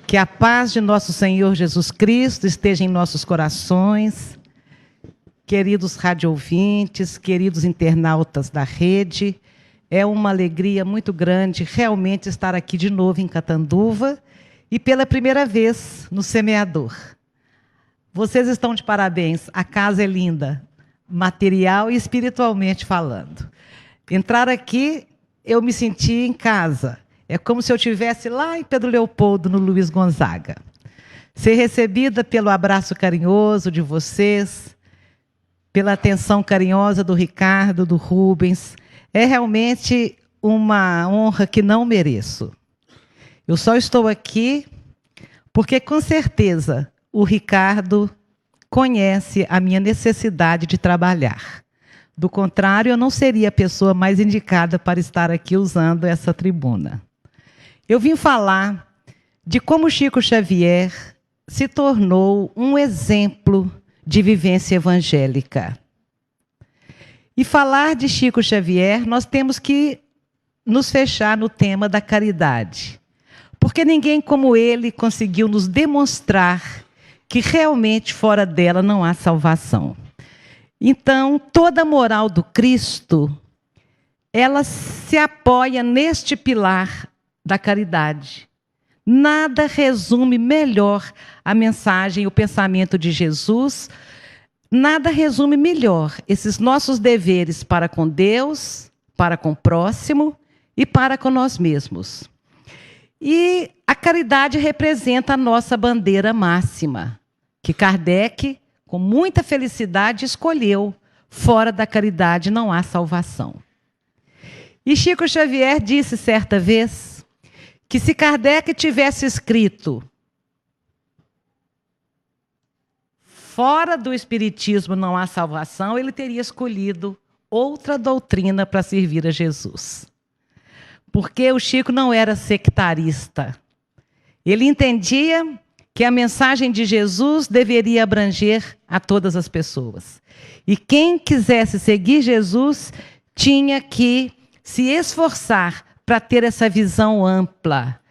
Que a paz de nosso Senhor Jesus Cristo esteja em nossos corações. Queridos radioouvintes, queridos internautas da rede, é uma alegria muito grande realmente estar aqui de novo em Catanduva e pela primeira vez no Semeador. Vocês estão de parabéns, a casa é linda, material e espiritualmente falando. Entrar aqui, eu me senti em casa. É como se eu estivesse lá em Pedro Leopoldo, no Luiz Gonzaga. Ser recebida pelo abraço carinhoso de vocês, pela atenção carinhosa do Ricardo, do Rubens, é realmente uma honra que não mereço. Eu só estou aqui porque, com certeza, o Ricardo conhece a minha necessidade de trabalhar. Do contrário, eu não seria a pessoa mais indicada para estar aqui usando essa tribuna. Eu vim falar de como Chico Xavier se tornou um exemplo de vivência evangélica. E falar de Chico Xavier, nós temos que nos fechar no tema da caridade. Porque ninguém como ele conseguiu nos demonstrar que realmente fora dela não há salvação. Então, toda a moral do Cristo, ela se apoia neste pilar da caridade. Nada resume melhor a mensagem, o pensamento de Jesus. Nada resume melhor esses nossos deveres para com Deus, para com o próximo e para com nós mesmos. E a caridade representa a nossa bandeira máxima, que Kardec, com muita felicidade, escolheu. Fora da caridade não há salvação. E Chico Xavier disse certa vez que se Kardec tivesse escrito fora do Espiritismo não há salvação, ele teria escolhido outra doutrina para servir a Jesus. Porque o Chico não era sectarista. Ele entendia que a mensagem de Jesus deveria abranger a todas as pessoas. E quem quisesse seguir Jesus tinha que se esforçar para ter essa visão ampla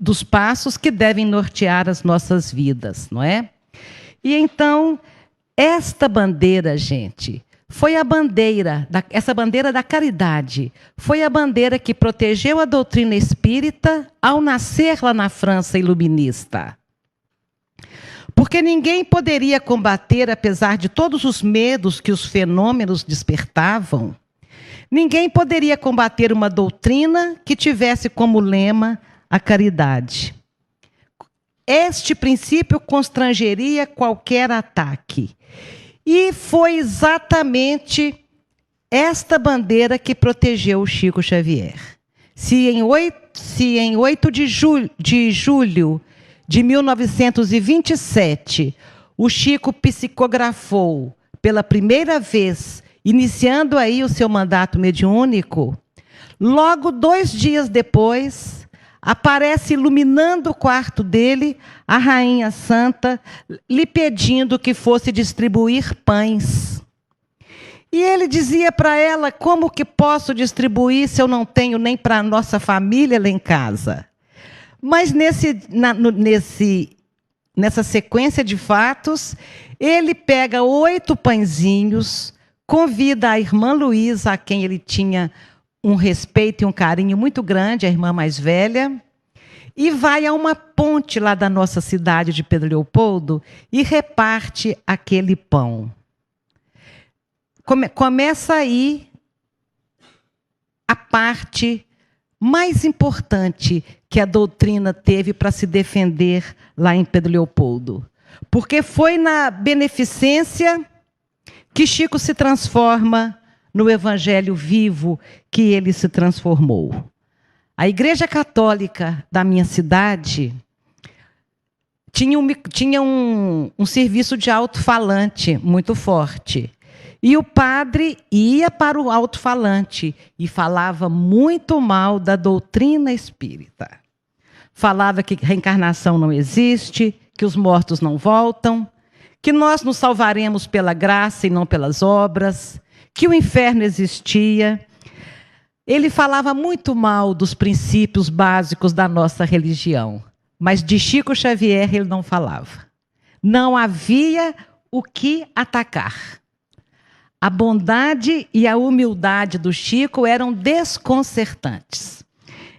dos passos que devem nortear as nossas vidas, não é? E então, esta bandeira, gente, foi a bandeira, essa bandeira da caridade, foi a bandeira que protegeu a doutrina espírita ao nascer lá na França iluminista. Porque ninguém poderia combater, apesar de todos os medos que os fenômenos despertavam, ninguém poderia combater uma doutrina que tivesse como lema a caridade. Este princípio constrangeria qualquer ataque. E foi exatamente esta bandeira que protegeu o Chico Xavier. Se em 8 de julho de 1927, o Chico psicografou pela primeira vez, iniciando aí o seu mandato mediúnico, logo 2 dias depois, aparece iluminando o quarto dele a Rainha Santa, lhe pedindo que fosse distribuir pães. E ele dizia para ela, como que posso distribuir se eu não tenho nem para a nossa família lá em casa? Mas nessa sequência de fatos, ele pega 8 pãezinhos, convida a irmã Luísa, a quem ele tinha um respeito e um carinho muito grande, a irmã mais velha, e vai a uma ponte lá da nossa cidade de Pedro Leopoldo e reparte aquele pão. Começa aí a parte mais importante que a doutrina teve para se defender lá em Pedro Leopoldo. Porque foi na beneficência que Chico se transforma no evangelho vivo que ele se transformou. A Igreja Católica da minha cidade tinha um serviço de alto-falante muito forte. E o padre ia para o alto-falante e falava muito mal da doutrina espírita. Falava que reencarnação não existe, que os mortos não voltam, que nós nos salvaremos pela graça e não pelas obras, que o inferno existia. Ele falava muito mal dos princípios básicos da nossa religião, mas de Chico Xavier ele não falava. Não havia o que atacar. A bondade e a humildade do Chico eram desconcertantes.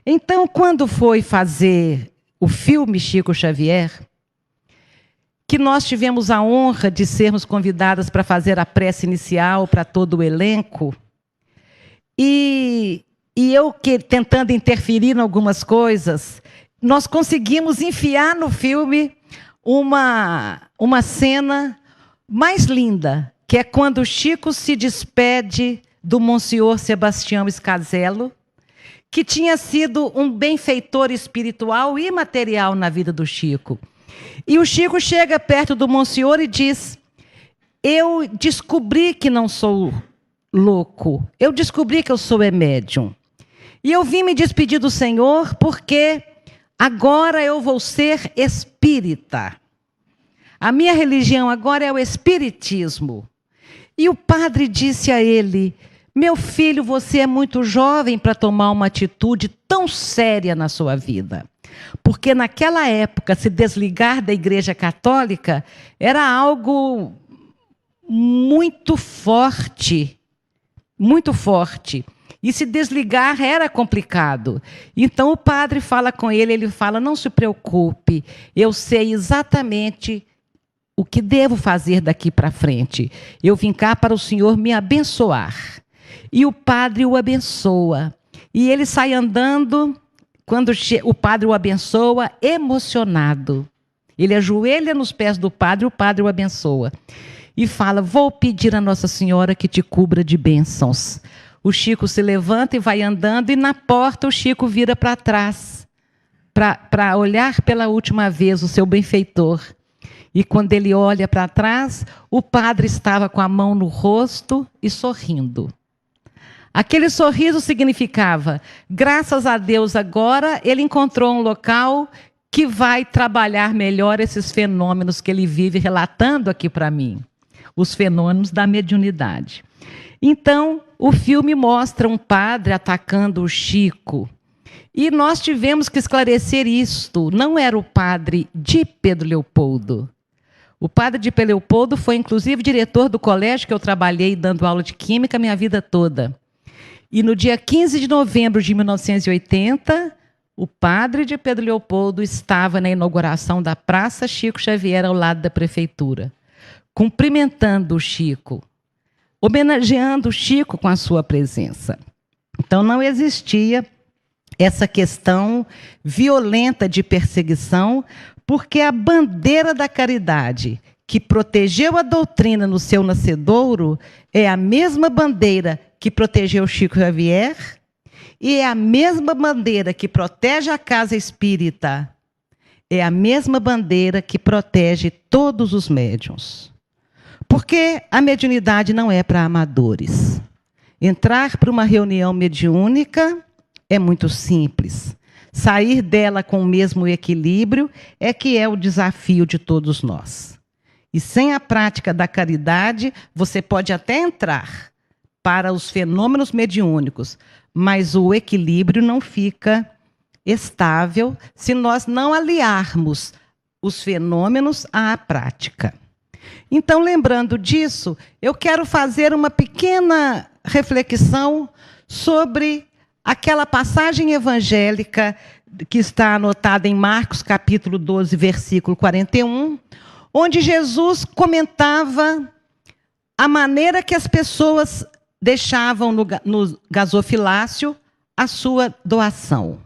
Então, quando foi fazer o filme Chico Xavier, que nós tivemos a honra de sermos convidadas para fazer a prece inicial para todo o elenco, e eu tentando interferir em algumas coisas, nós conseguimos enfiar no filme uma cena mais linda, que é quando o Chico se despede do Monsenhor Sebastião Scazello, que tinha sido um benfeitor espiritual e material na vida do Chico. E o Chico chega perto do Monsenhor e diz: eu descobri que não sou louco, eu descobri que eu sou médium. E eu vim me despedir do Senhor porque agora eu vou ser espírita. A minha religião agora é o espiritismo. E o padre disse a ele: meu filho, você é muito jovem para tomar uma atitude tão séria na sua vida. Porque naquela época, se desligar da Igreja Católica era algo muito forte, muito forte. E se desligar era complicado. Então o padre fala com ele, ele fala: não se preocupe, eu sei exatamente o que devo fazer daqui para frente. Eu vim cá para o Senhor me abençoar. E o padre o abençoa. E ele sai andando, quando o padre o abençoa, emocionado. Ele ajoelha nos pés do padre, o padre o abençoa. E fala: vou pedir a Nossa Senhora que te cubra de bênçãos. O Chico se levanta e vai andando, e na porta o Chico vira para trás, para olhar pela última vez o seu benfeitor. E quando ele olha para trás, o padre estava com a mão no rosto e sorrindo. Aquele sorriso significava: graças a Deus agora ele encontrou um local que vai trabalhar melhor esses fenômenos que ele vive relatando aqui para mim. Os fenômenos da mediunidade. Então, o filme mostra um padre atacando o Chico. E nós tivemos que esclarecer isto. Não era o padre de Pedro Leopoldo. O padre de Pedro Leopoldo foi, inclusive, diretor do colégio que eu trabalhei dando aula de química a minha vida toda. E no dia 15 de novembro de 1980, o padre de Pedro Leopoldo estava na inauguração da Praça Chico Xavier, ao lado da prefeitura, cumprimentando o Chico, homenageando o Chico com a sua presença. Então, não existia essa questão violenta de perseguição, porque a bandeira da caridade, que protegeu a doutrina no seu nascedouro, é a mesma bandeira que protegeu Chico Xavier e é a mesma bandeira que protege a casa espírita. É a mesma bandeira que protege todos os médiuns. Porque a mediunidade não é para amadores. Entrar para uma reunião mediúnica é muito simples. Sair dela com o mesmo equilíbrio é que é o desafio de todos nós. E sem a prática da caridade, você pode até entrar para os fenômenos mediúnicos, mas o equilíbrio não fica estável se nós não aliarmos os fenômenos à prática. Então, lembrando disso, eu quero fazer uma pequena reflexão sobre aquela passagem evangélica que está anotada em Marcos, capítulo 12, versículo 41, onde Jesus comentava a maneira que as pessoas deixavam no gasofilácio a sua doação.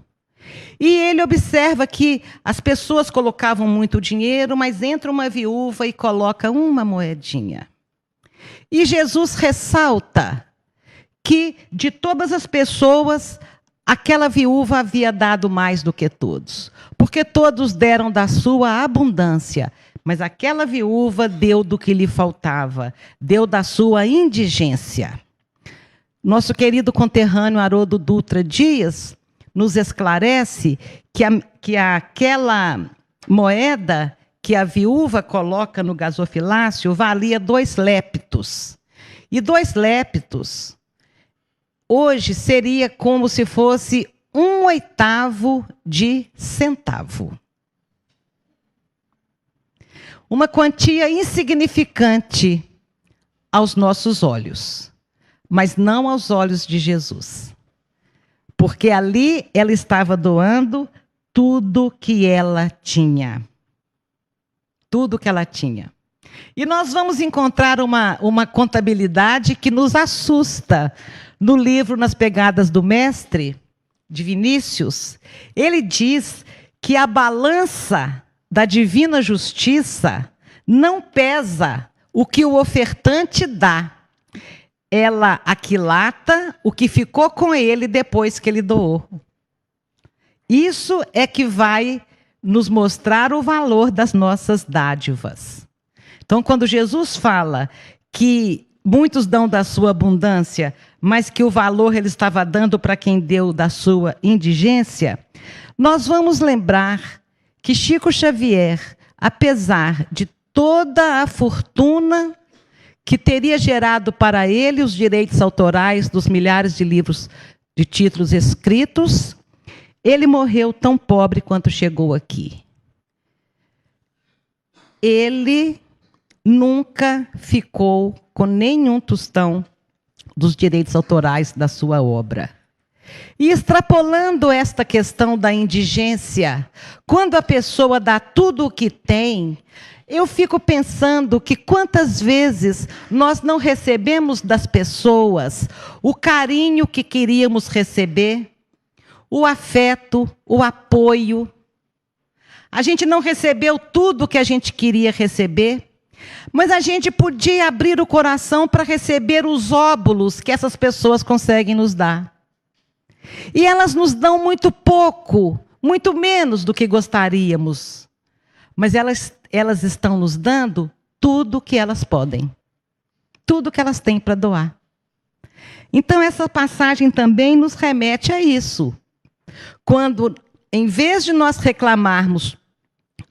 E ele observa que as pessoas colocavam muito dinheiro, mas entra uma viúva e coloca uma moedinha. E Jesus ressalta que, de todas as pessoas, aquela viúva havia dado mais do que todos. Porque todos deram da sua abundância, mas aquela viúva deu do que lhe faltava, deu da sua indigência. Nosso querido conterrâneo Haroldo Dutra Dias nos esclarece que aquela moeda que a viúva coloca no gasofilácio valia 2 leptos. E 2 leptos hoje seria como se fosse 1/8 de centavo. Uma quantia insignificante aos nossos olhos, mas não aos olhos de Jesus. Porque ali ela estava doando tudo que ela tinha. Tudo que ela tinha. E nós vamos encontrar uma contabilidade que nos assusta. No livro Nas Pegadas do Mestre, de Vinícius, ele diz que a balança da divina justiça não pesa o que o ofertante dá. Ela aquilata o que ficou com ele depois que ele doou. Isso é que vai nos mostrar o valor das nossas dádivas. Então, quando Jesus fala que muitos dão da sua abundância, mas que o valor ele estava dando para quem deu da sua indigência, nós vamos lembrar que Chico Xavier, apesar de toda a fortuna que teria gerado para ele os direitos autorais dos milhares de livros de títulos escritos, ele morreu tão pobre quanto chegou aqui. Ele nunca ficou com nenhum tostão dos direitos autorais da sua obra. E extrapolando esta questão da indigência, quando a pessoa dá tudo o que tem, eu fico pensando que quantas vezes nós não recebemos das pessoas o carinho que queríamos receber, o afeto, o apoio. A gente não recebeu tudo o que a gente queria receber, mas a gente podia abrir o coração para receber os óbulos que essas pessoas conseguem nos dar. E elas nos dão muito pouco, muito menos do que gostaríamos. Mas elas estão nos dando tudo o que elas podem. Tudo o que elas têm para doar. Então, essa passagem também nos remete a isso. Quando, em vez de nós reclamarmos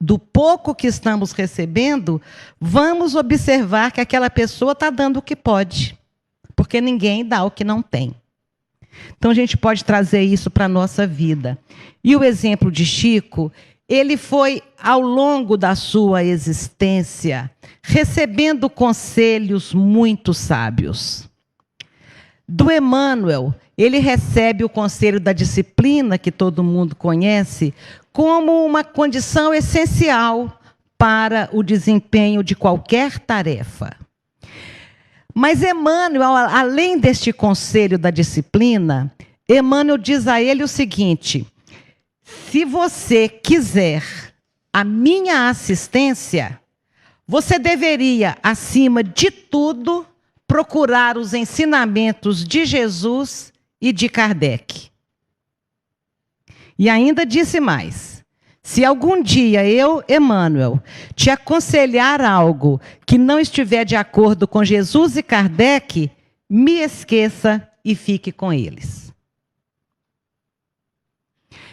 do pouco que estamos recebendo, vamos observar que aquela pessoa está dando o que pode. Porque ninguém dá o que não tem. Então, a gente pode trazer isso para a nossa vida. E o exemplo de Chico, ele foi, ao longo da sua existência, recebendo conselhos muito sábios. Do Emmanuel, ele recebe o conselho da disciplina, que todo mundo conhece, como uma condição essencial para o desempenho de qualquer tarefa. Mas Emmanuel, além deste conselho da disciplina, Emmanuel diz a ele o seguinte: se você quiser a minha assistência, você deveria, acima de tudo, procurar os ensinamentos de Jesus e de Kardec. E ainda disse mais: se algum dia eu, Emmanuel, te aconselhar algo que não estiver de acordo com Jesus e Kardec, me esqueça e fique com eles.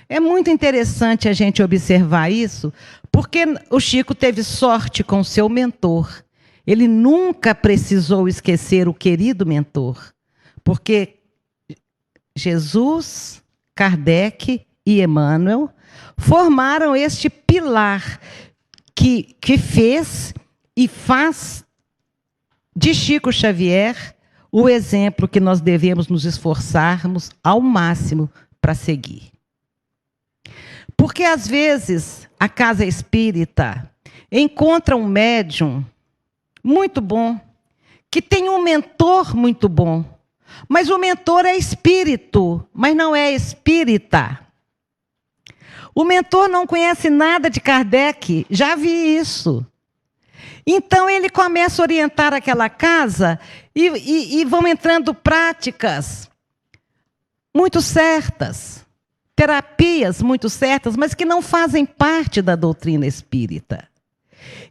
É muito interessante a gente observar isso, porque o Chico teve sorte com seu mentor. Ele nunca precisou esquecer o querido mentor, porque Jesus, Kardec e Emmanuel formaram este pilar que fez e faz de Chico Xavier o exemplo que nós devemos nos esforçarmos ao máximo para seguir. Porque, às vezes, a casa espírita encontra um médium muito bom, que tem um mentor muito bom, mas o mentor é espírito, mas não é espírita. O mentor não conhece nada de Kardec, já vi isso. Então ele começa a orientar aquela casa e vão entrando práticas muito certas, terapias muito certas, mas que não fazem parte da doutrina espírita.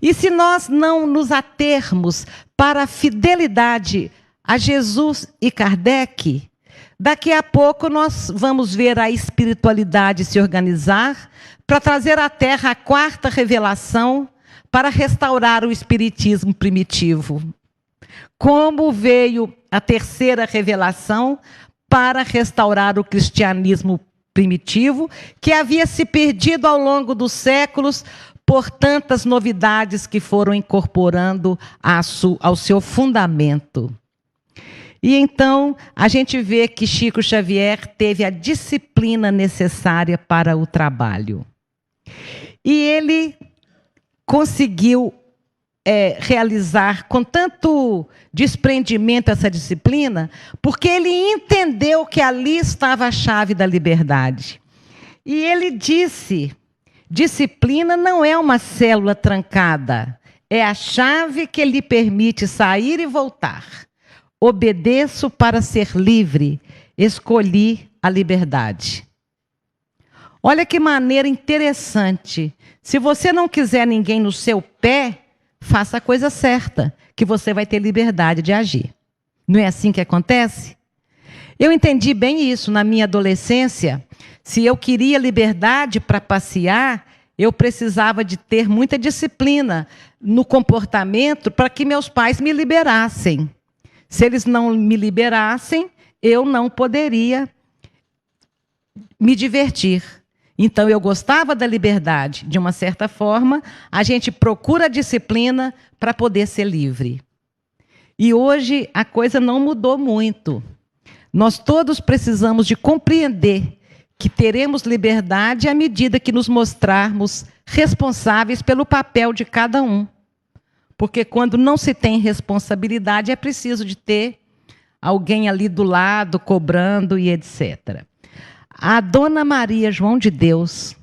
E se nós não nos atermos para a fidelidade a Jesus e Kardec, daqui a pouco nós vamos ver a espiritualidade se organizar para trazer à Terra a 4ª revelação para restaurar o espiritismo primitivo. Como veio a 3ª revelação para restaurar o cristianismo primitivo, que havia se perdido ao longo dos séculos por tantas novidades que foram incorporando ao seu fundamento. E então a gente vê que Chico Xavier teve a disciplina necessária para o trabalho. E ele conseguiu realizar com tanto desprendimento essa disciplina, porque ele entendeu que ali estava a chave da liberdade. E ele disse: disciplina não é uma célula trancada, é a chave que lhe permite sair e voltar. Obedeço para ser livre, escolhi a liberdade. Olha que maneira interessante. Se você não quiser ninguém no seu pé, faça a coisa certa, que você vai ter liberdade de agir. Não é assim que acontece? Eu entendi bem isso na minha adolescência. Se eu queria liberdade para passear, eu precisava de ter muita disciplina no comportamento para que meus pais me liberassem. Se eles não me liberassem, eu não poderia me divertir. Então, eu gostava da liberdade. De uma certa forma, a gente procura a disciplina para poder ser livre. E hoje, a coisa não mudou muito. Nós todos precisamos de compreender que teremos liberdade à medida que nos mostrarmos responsáveis pelo papel de cada um. Porque quando não se tem responsabilidade, é preciso de ter alguém ali do lado, cobrando e etc. A Dona Maria João de Deus,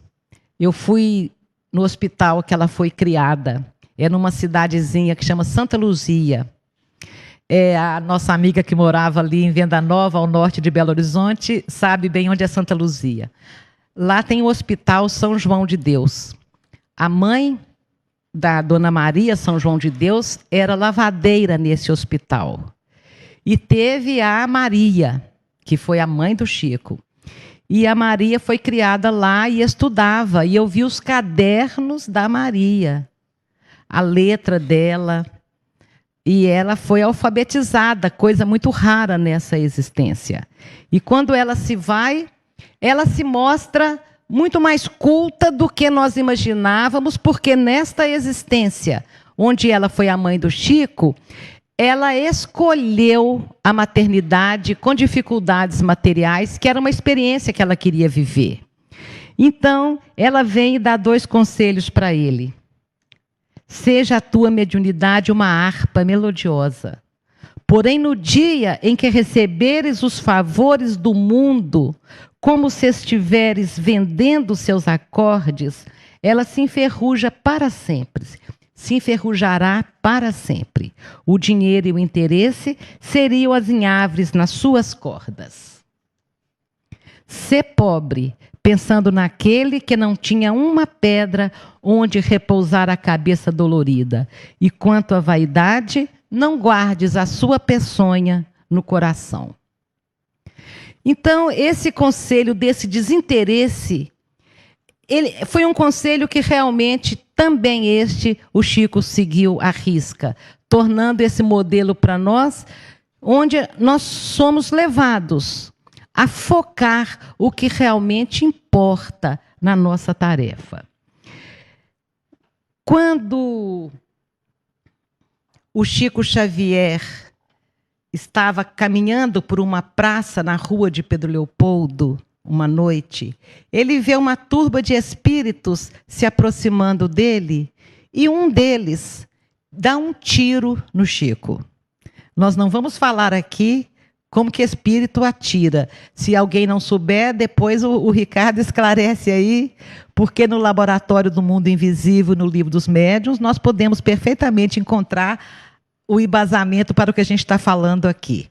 eu fui no hospital que ela foi criada, é numa cidadezinha que chama Santa Luzia. É a nossa amiga que morava ali em Venda Nova, ao norte de Belo Horizonte, sabe bem onde é Santa Luzia. Lá tem o Hospital São João de Deus. A mãe da Dona Maria São João de Deus era lavadeira nesse hospital. E teve a Maria, que foi a mãe do Chico. E a Maria foi criada lá e estudava. E eu vi os cadernos da Maria, a letra dela. E ela foi alfabetizada, coisa muito rara nessa existência. E quando ela se vai, ela se mostra muito mais culta do que nós imaginávamos, porque nesta existência, onde ela foi a mãe do Chico, ela escolheu a maternidade com dificuldades materiais, que era uma experiência que ela queria viver. Então, ela vem e dá 2 conselhos para ele. Seja a tua mediunidade uma harpa melodiosa. Porém, no dia em que receberes os favores do mundo, como se estiveres vendendo seus acordes, ela se enferruja para sempre. Se enferrujará para sempre. O dinheiro e o interesse seriam as enhavres nas suas cordas. Sê pobre, pensando naquele que não tinha uma pedra onde repousar a cabeça dolorida. E quanto à vaidade, não guardes a sua peçonha no coração. Então, esse conselho desse desinteresse, foi um conselho que realmente também o Chico seguiu à risca, tornando esse modelo para nós, onde nós somos levados a focar o que realmente importa na nossa tarefa. Quando o Chico Xavier estava caminhando por uma praça na rua de Pedro Leopoldo, uma noite, ele vê uma turba de espíritos se aproximando dele e um deles dá um tiro no Chico. Nós não vamos falar aqui como que espírito atira. Se alguém não souber, depois o Ricardo esclarece aí, porque no Laboratório do Mundo Invisível, no Livro dos Médiuns, nós podemos perfeitamente encontrar o embasamento para o que a gente está falando aqui.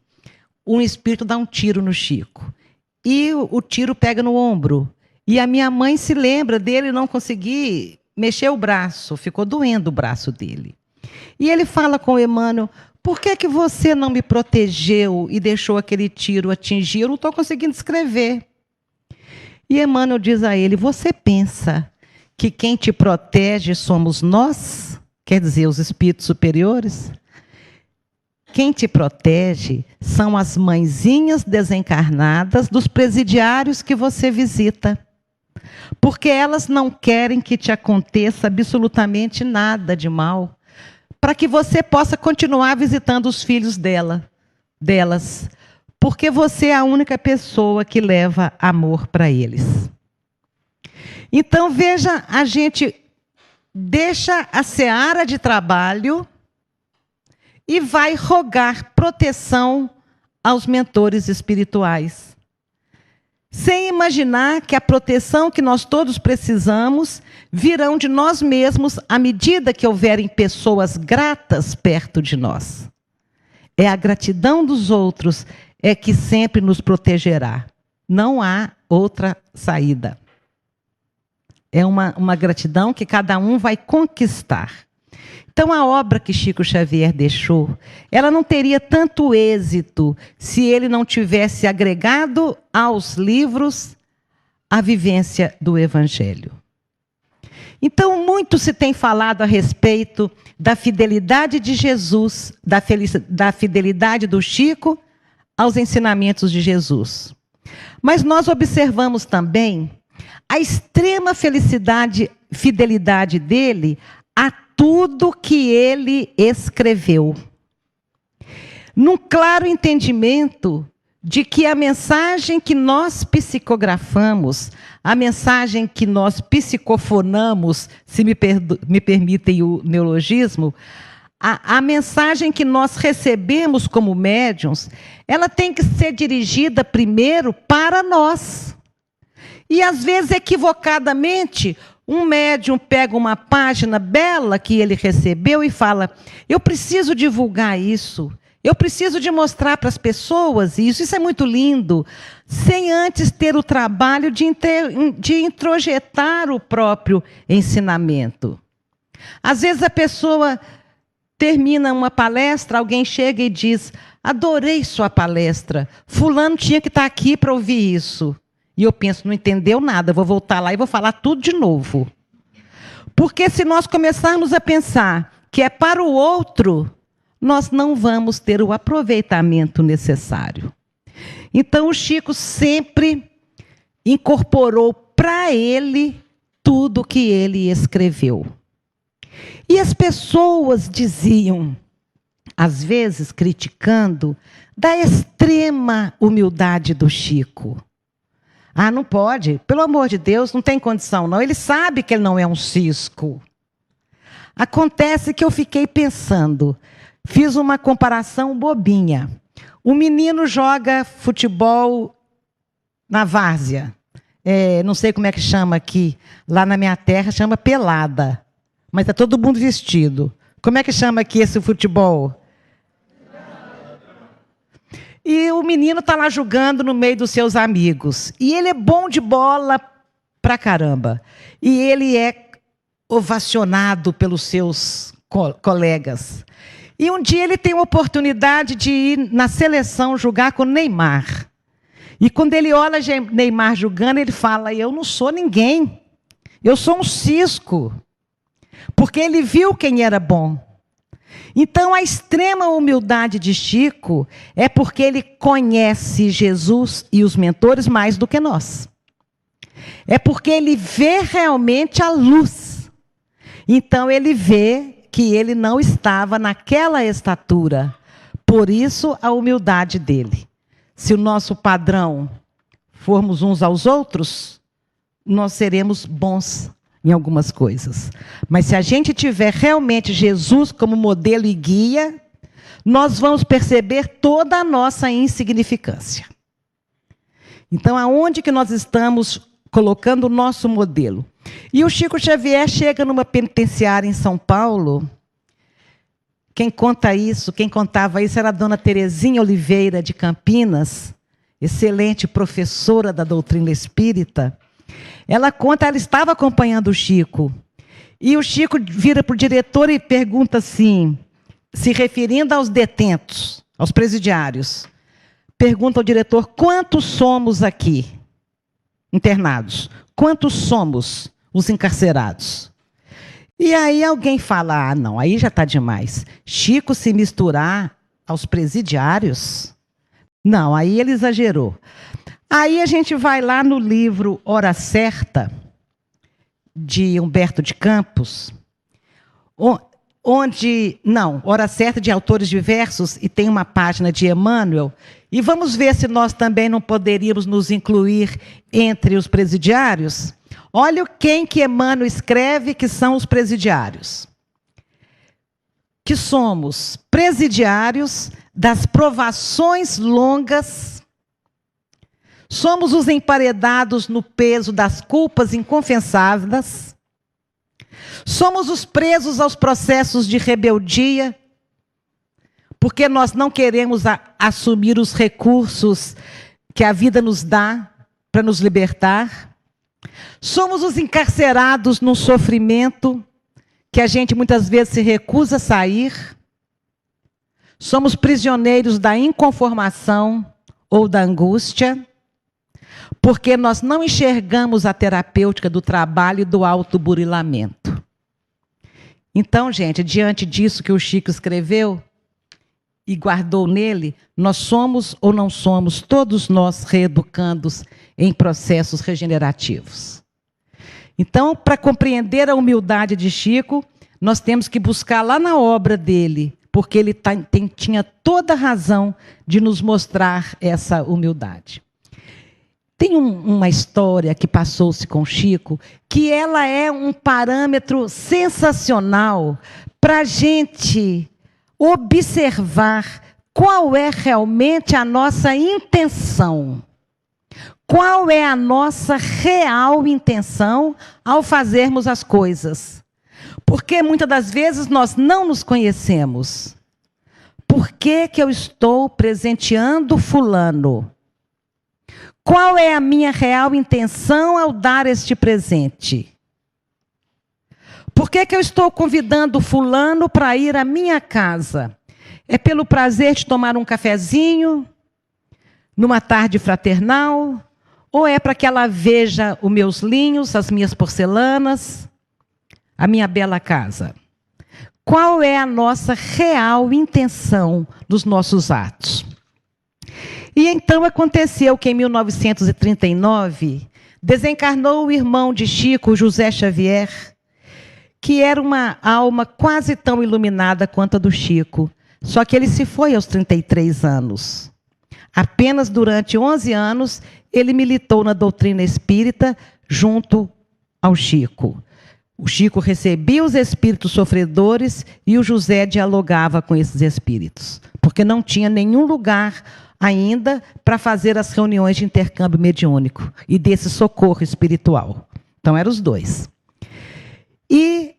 Um espírito dá um tiro no Chico. E o tiro pega no ombro. E a minha mãe se lembra dele não conseguir mexer o braço, ficou doendo o braço dele. E ele fala com o Emmanuel: por que você não me protegeu e deixou aquele tiro atingir? Eu não estou conseguindo escrever. E Emmanuel diz a ele: você pensa que quem te protege somos nós? Quer dizer, os espíritos superiores? Quem te protege são as mãezinhas desencarnadas dos presidiários que você visita. Porque elas não querem que te aconteça absolutamente nada de mal, para que você possa continuar visitando os filhos delas. Porque você é a única pessoa que leva amor para eles. Então, veja, a gente deixa a seara de trabalho e vai rogar proteção aos mentores espirituais. Sem imaginar que a proteção que nós todos precisamos virão de nós mesmos à medida que houverem pessoas gratas perto de nós. É a gratidão dos outros é que sempre nos protegerá. Não há outra saída. É uma gratidão que cada um vai conquistar. Então, a obra que Chico Xavier deixou, ela não teria tanto êxito se ele não tivesse agregado aos livros a vivência do Evangelho. Então, muito se tem falado a respeito da fidelidade de Jesus, da fidelidade do Chico aos ensinamentos de Jesus. Mas nós observamos também a extrema fidelidade dele a tudo que ele escreveu. Num claro entendimento de que a mensagem que nós psicografamos, a mensagem que nós psicofonamos, se me permitem o neologismo, a mensagem que nós recebemos como médiuns, ela tem que ser dirigida primeiro para nós. E, às vezes, equivocadamente, um médium pega uma página bela que ele recebeu e fala: eu preciso divulgar isso, eu preciso de mostrar para as pessoas isso é muito lindo, sem antes ter o trabalho de introjetar o próprio ensinamento. Às vezes a pessoa termina uma palestra, alguém chega e diz: adorei sua palestra, fulano tinha que estar aqui para ouvir isso. E eu penso, não entendeu nada, vou voltar lá e vou falar tudo de novo. Porque se nós começarmos a pensar que é para o outro, nós não vamos ter o aproveitamento necessário. Então, o Chico sempre incorporou para ele tudo que ele escreveu. E as pessoas diziam, às vezes criticando, da extrema humildade do Chico. Ah, não pode, pelo amor de Deus, não tem condição não. Ele sabe que ele não é um cisco. Acontece que eu fiquei pensando, fiz uma comparação bobinha. O menino joga futebol na várzea. Não sei como é que chama aqui. Lá na minha terra chama pelada. Mas está todo mundo vestido. Como é que chama aqui esse futebol? E o menino está lá jogando no meio dos seus amigos. E ele é bom de bola pra caramba. E ele é ovacionado pelos seus colegas. E um dia ele tem a oportunidade de ir na seleção jogar com o Neymar. E quando ele olha Neymar jogando, ele fala: eu não sou ninguém. Eu sou um cisco. Porque ele viu quem era bom. Então, a extrema humildade de Chico é porque ele conhece Jesus e os mentores mais do que nós. É porque ele vê realmente a luz. Então, ele vê que ele não estava naquela estatura. Por isso, a humildade dele. Se o nosso padrão formos uns aos outros, nós seremos bons em algumas coisas. Mas se a gente tiver realmente Jesus como modelo e guia, nós vamos perceber toda a nossa insignificância. Então, aonde que nós estamos colocando o nosso modelo? E o Chico Xavier chega numa penitenciária em São Paulo. Quem contava isso era a dona Terezinha Oliveira de Campinas, excelente professora da doutrina espírita. Ela conta, ela estava acompanhando o Chico. E o Chico vira para o diretor e pergunta assim, se referindo aos detentos, aos presidiários. Pergunta ao diretor: quantos somos aqui internados? Quantos somos os encarcerados? E aí alguém fala: ah, não, aí já está demais. Chico se misturar aos presidiários? Não, aí ele exagerou. Aí a gente vai lá no livro Hora Certa, de Humberto de Campos, Hora Certa, de autores diversos, e tem uma página de Emmanuel, e vamos ver se nós também não poderíamos nos incluir entre os presidiários. Olha quem que Emmanuel escreve que são os presidiários. Que somos presidiários das provações longas, somos os emparedados no peso das culpas inconfessadas, somos os presos aos processos de rebeldia, porque nós não queremos assumir os recursos que a vida nos dá para nos libertar. Somos os encarcerados no sofrimento, que a gente muitas vezes se recusa a sair. Somos prisioneiros da inconformação ou da angústia, porque nós não enxergamos a terapêutica do trabalho e do autoburilamento. Então, gente, diante disso que o Chico escreveu e guardou nele, nós somos ou não somos, todos nós reeducandos em processos regenerativos. Então, para compreender a humildade de Chico, nós temos que buscar lá na obra dele, porque ele tinha toda a razão de nos mostrar essa humildade. Tem uma história que passou-se com Chico, que ela é um parâmetro sensacional para a gente observar qual é realmente a nossa intenção. Qual é a nossa real intenção ao fazermos as coisas? Porque muitas das vezes nós não nos conhecemos. Por que que eu estou presenteando fulano? Qual é a minha real intenção ao dar este presente? Por que que eu estou convidando fulano para ir à minha casa? É pelo prazer de tomar um cafezinho, numa tarde fraternal? Ou é para que ela veja os meus linhos, as minhas porcelanas, a minha bela casa? Qual é a nossa real intenção dos nossos atos? E então aconteceu que em 1939, desencarnou o irmão de Chico, José Xavier, que era uma alma quase tão iluminada quanto a do Chico, só que ele se foi aos 33 anos. Apenas durante 11 anos, ele militou na doutrina espírita junto ao Chico. O Chico recebia os espíritos sofredores e o José dialogava com esses espíritos, porque não tinha nenhum lugar ainda para fazer as reuniões de intercâmbio mediúnico e desse socorro espiritual. Então, eram os dois. E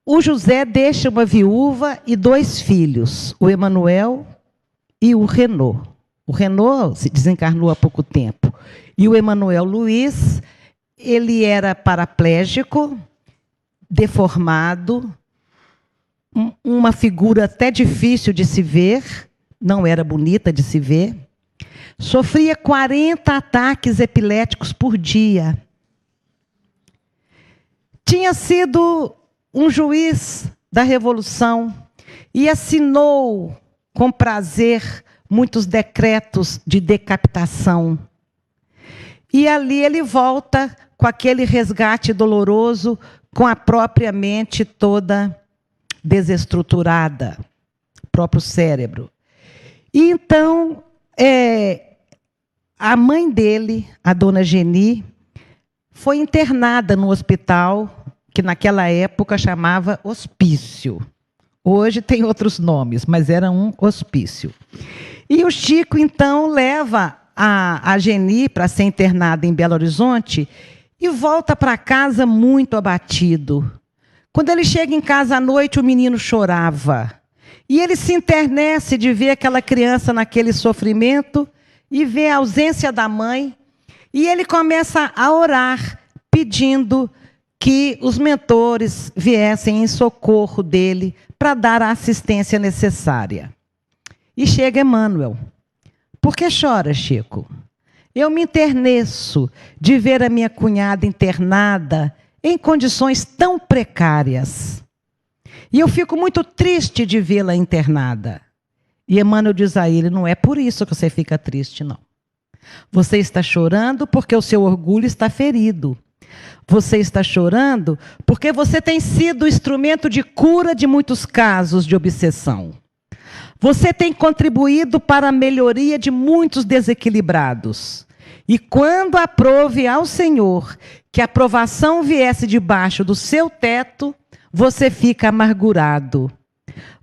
o José deixa uma viúva e 2 filhos, o Emanuel e o Renaud. O Renaud se desencarnou há pouco tempo. E o Emanuel Luiz, ele era paraplégico, deformado, uma figura até difícil de se ver, não era bonita de se ver, sofria 40 ataques epiléticos por dia. Tinha sido um juiz da Revolução e assinou com prazer muitos decretos de decapitação. E ali ele volta com aquele resgate doloroso, com a própria mente toda desestruturada, próprio cérebro. E então, a mãe dele, a dona Geni, foi internada no hospital, que naquela época chamava hospício. Hoje tem outros nomes, mas era um hospício. E o Chico, então, leva a Geni para ser internada em Belo Horizonte e volta para casa muito abatido. Quando ele chega em casa à noite, o menino chorava. E ele se enternece de ver aquela criança naquele sofrimento e vê a ausência da mãe. E ele começa a orar, pedindo que os mentores viessem em socorro dele para dar a assistência necessária. E chega Emmanuel. Por que chora, Chico? Eu me enterneço de ver a minha cunhada internada em condições tão precárias. E eu fico muito triste de vê-la internada. E Emmanuel diz a ele, não é por isso que você fica triste, não. Você está chorando porque o seu orgulho está ferido. Você está chorando porque você tem sido instrumento de cura de muitos casos de obsessão. Você tem contribuído para a melhoria de muitos desequilibrados. E quando aprove ao Senhor que a aprovação viesse debaixo do seu teto, você fica amargurado.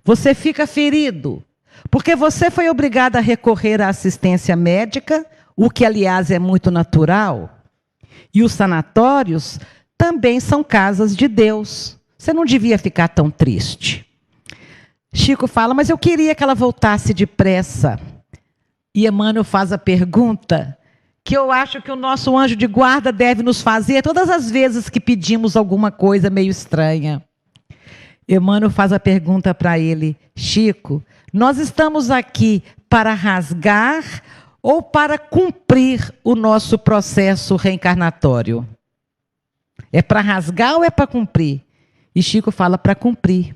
Você fica ferido. Porque você foi obrigado a recorrer à assistência médica, o que, aliás, é muito natural. E os sanatórios também são casas de Deus. Você não devia ficar tão triste. Chico fala, mas eu queria que ela voltasse depressa. E Emmanuel faz a pergunta que eu acho que o nosso anjo de guarda deve nos fazer todas as vezes que pedimos alguma coisa meio estranha. Emmanuel faz a pergunta para ele, Chico, nós estamos aqui para rasgar ou para cumprir o nosso processo reencarnatório? É para rasgar ou é para cumprir? E Chico fala para cumprir.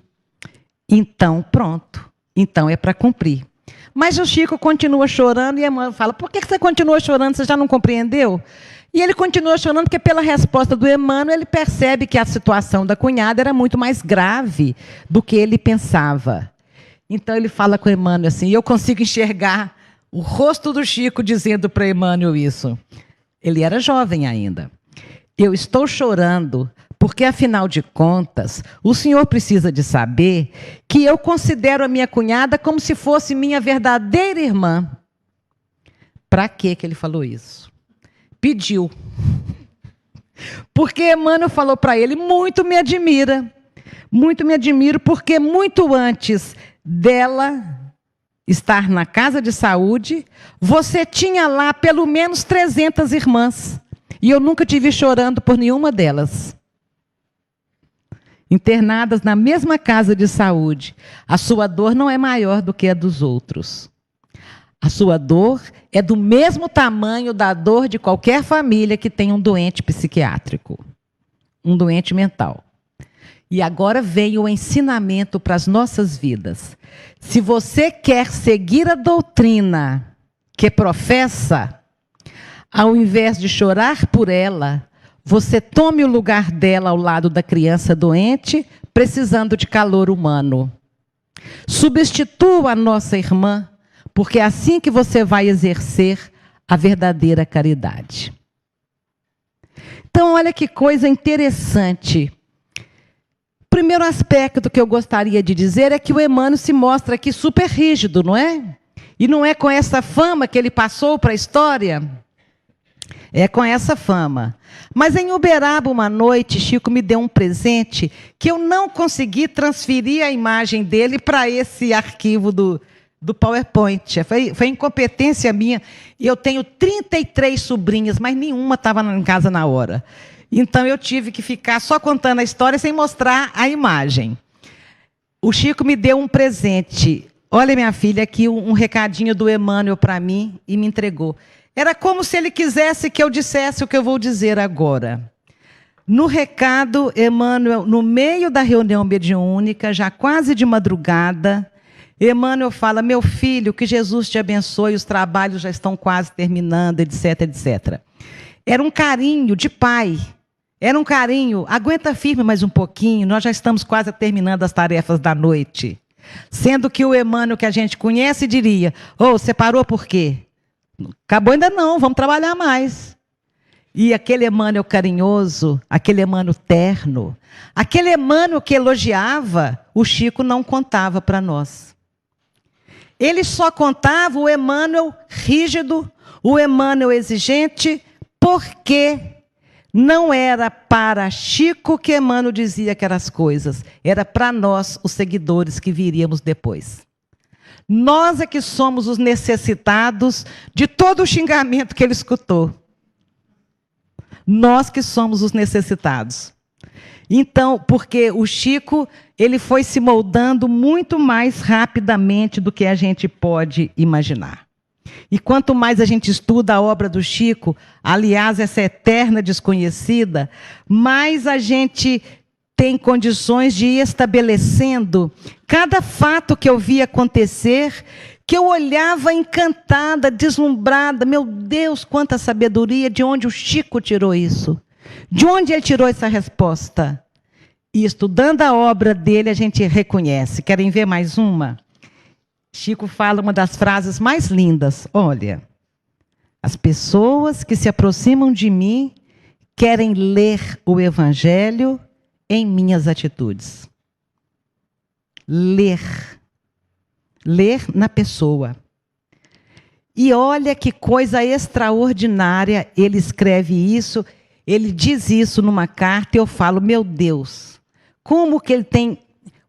Então, pronto. Então é para cumprir. Mas o Chico continua chorando e Emmanuel fala, por que você continua chorando? Você já não compreendeu? E ele continua chorando porque pela resposta do Emmanuel ele percebe que a situação da cunhada era muito mais grave do que ele pensava. Então ele fala com Emmanuel assim, e eu consigo enxergar o rosto do Chico dizendo para Emmanuel isso. Ele era jovem ainda. Eu estou chorando porque, afinal de contas, o senhor precisa de saber que eu considero a minha cunhada como se fosse minha verdadeira irmã. Para que ele falou isso? Pediu. Porque Emmanuel falou para ele, muito me admiro, porque muito antes dela estar na casa de saúde, você tinha lá pelo menos 300 irmãs. E eu nunca te vi chorando por nenhuma delas. Internadas na mesma casa de saúde, a sua dor não é maior do que a dos outros. A sua dor é do mesmo tamanho da dor de qualquer família que tem um doente psiquiátrico, um doente mental. E agora vem o ensinamento para as nossas vidas. Se você quer seguir a doutrina que professa, ao invés de chorar por ela, você tome o lugar dela ao lado da criança doente, precisando de calor humano. Substitua a nossa irmã, porque é assim que você vai exercer a verdadeira caridade. Então, olha que coisa interessante. O primeiro aspecto que eu gostaria de dizer é que o Emmanuel se mostra aqui super rígido, não é? E não é com essa fama que ele passou para a história. É com essa fama. Mas em Uberaba, uma noite, Chico me deu um presente que eu não consegui transferir a imagem dele para esse arquivo do PowerPoint. Foi incompetência minha. Eu tenho 33 sobrinhas, mas nenhuma estava em casa na hora. Então eu tive que ficar só contando a história sem mostrar a imagem. O Chico me deu um presente. Olha, minha filha, aqui um recadinho do Emmanuel para mim e me entregou. Era como se ele quisesse que eu dissesse o que eu vou dizer agora. No recado, Emmanuel, no meio da reunião mediúnica, já quase de madrugada, Emmanuel fala, meu filho, que Jesus te abençoe, os trabalhos já estão quase terminando, etc, etc. Era um carinho de pai. Era um carinho, aguenta firme mais um pouquinho, nós já estamos quase terminando as tarefas da noite. Sendo que o Emmanuel que a gente conhece diria, você parou por quê? Acabou ainda não, vamos trabalhar mais. E aquele Emmanuel carinhoso, aquele Emmanuel terno, aquele Emmanuel que elogiava, o Chico não contava para nós. Ele só contava o Emmanuel rígido, o Emmanuel exigente, porque não era para Chico que Emmanuel dizia que eram as coisas, era para nós, os seguidores que viríamos depois. Nós é que somos os necessitados de todo o xingamento que ele escutou. Nós que somos os necessitados. Então, porque o Chico, ele foi se moldando muito mais rapidamente do que a gente pode imaginar. E quanto mais a gente estuda a obra do Chico, aliás, essa eterna desconhecida, mais a gente tem condições de ir estabelecendo cada fato que eu vi acontecer que eu olhava encantada, deslumbrada. Meu Deus, quanta sabedoria! De onde o Chico tirou isso? De onde ele tirou essa resposta? E estudando a obra dele, a gente reconhece. Querem ver mais uma? Chico fala uma das frases mais lindas. Olha, as pessoas que se aproximam de mim querem ler o Evangelho em minhas atitudes. Ler. Ler na pessoa. E olha que coisa extraordinária, ele escreve isso, ele diz isso numa carta, e eu falo, meu Deus, como que ele tem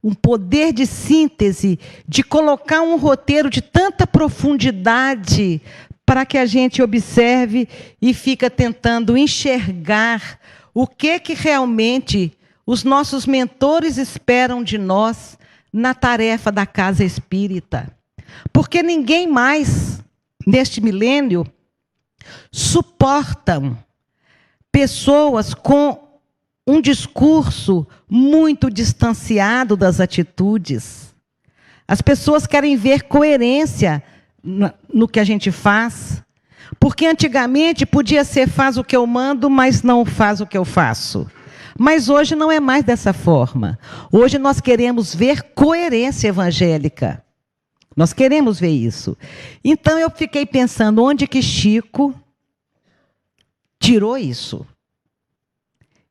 um poder de síntese, de colocar um roteiro de tanta profundidade para que a gente observe e fica tentando enxergar o que realmente os nossos mentores esperam de nós na tarefa da casa espírita. Porque ninguém mais, neste milênio, suportam pessoas com um discurso muito distanciado das atitudes. As pessoas querem ver coerência no que a gente faz, porque antigamente podia ser faz o que eu mando, mas não faz o que eu faço. Mas hoje não é mais dessa forma. Hoje nós queremos ver coerência evangélica. Nós queremos ver isso. Então eu fiquei pensando, onde que Chico tirou isso?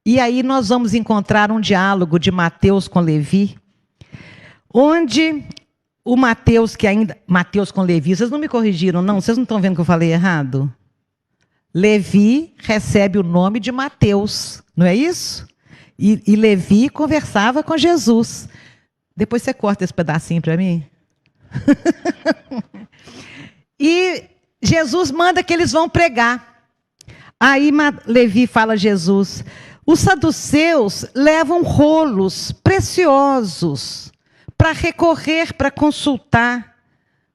E aí nós vamos encontrar um diálogo de Mateus com Levi, onde o Mateus, que ainda... Mateus com Levi, vocês não me corrigiram, não? Vocês não estão vendo que eu falei errado? Levi recebe o nome de Mateus, não é isso? E Levi conversava com Jesus. Depois você corta esse pedacinho para mim. E Jesus manda que eles vão pregar. Aí Levi fala a Jesus, os saduceus levam rolos preciosos para recorrer, para consultar,